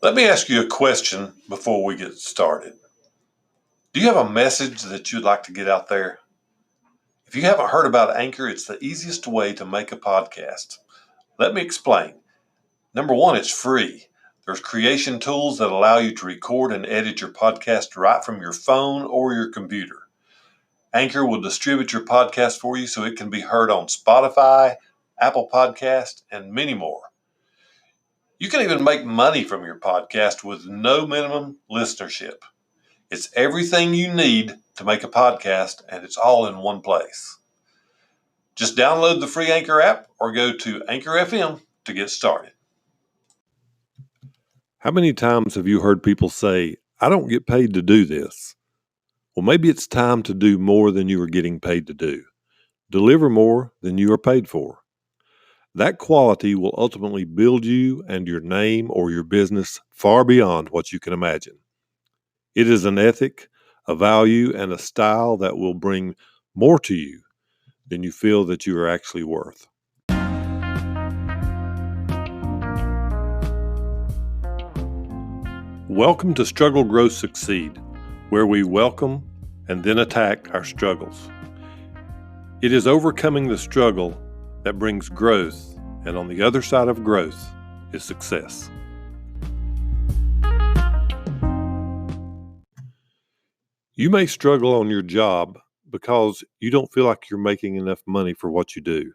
Let me ask you a question before we get started. Do you have a message that you'd like to get out there? If you haven't heard about Anchor, it's the easiest way to make a podcast. Let me explain. Number one, it's free. There's creation tools that allow you to record and edit your podcast right from your phone or your computer. Anchor will distribute your podcast for you so it can be heard on Spotify, Apple Podcast, and many more. You can even make money from your podcast with no minimum listenership. It's everything you need to make a podcast, and it's all in one place. Just download the free Anchor app or go to Anchor FM to get started. How many times have you heard people say, "I don't get paid to do this"? Well, maybe it's time to do more than you are getting paid to do. Deliver more than you are paid for. That quality will ultimately build you and your name or your business far beyond what you can imagine. It is an ethic, a value, and a style that will bring more to you than you feel that you are actually worth. Welcome to Struggle, Grow, Succeed, where we welcome and then attack our struggles. It is overcoming the struggle that brings growth, and on the other side of growth is success. You may struggle on your job because you don't feel like you're making enough money for what you do.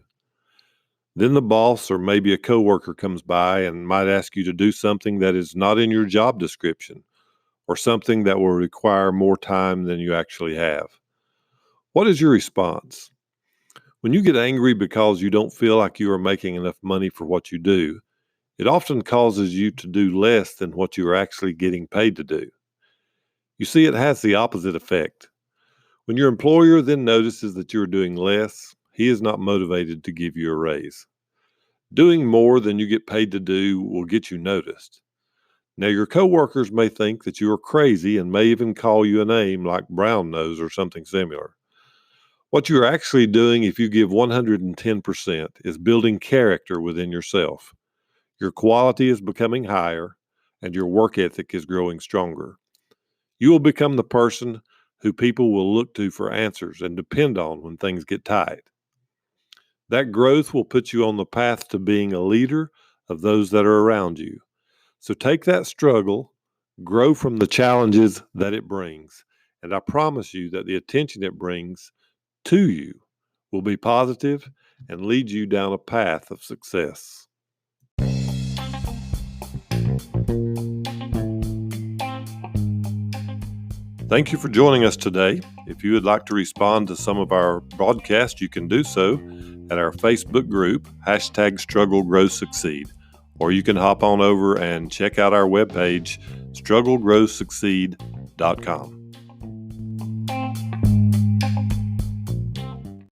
Then the boss or maybe a coworker comes by and might ask you to do something that is not in your job description or something that will require more time than you actually have. What is your response? When you get angry because you don't feel like you are making enough money for what you do, it often causes you to do less than what you are actually getting paid to do. You see, it has the opposite effect. When your employer then notices that you are doing less, he is not motivated to give you a raise. Doing more than you get paid to do will get you noticed. Now, your coworkers may think that you are crazy and may even call you a name like brown nose or something similar. What you're actually doing, if you give 110%, is building character within yourself. Your quality is becoming higher, and your work ethic is growing stronger. You will become the person who people will look to for answers and depend on when things get tight. That growth will put you on the path to being a leader of those that are around you. So take that struggle, grow from the challenges that it brings, and I promise you that the attention it brings to you will be positive and lead you down a path of success. Thank you for joining us today. If you would like to respond to some of our broadcasts, you can do so at our Facebook group, #StruggleGrowSucceed, or you can hop on over and check out our webpage, StruggleGrowSucceed.com.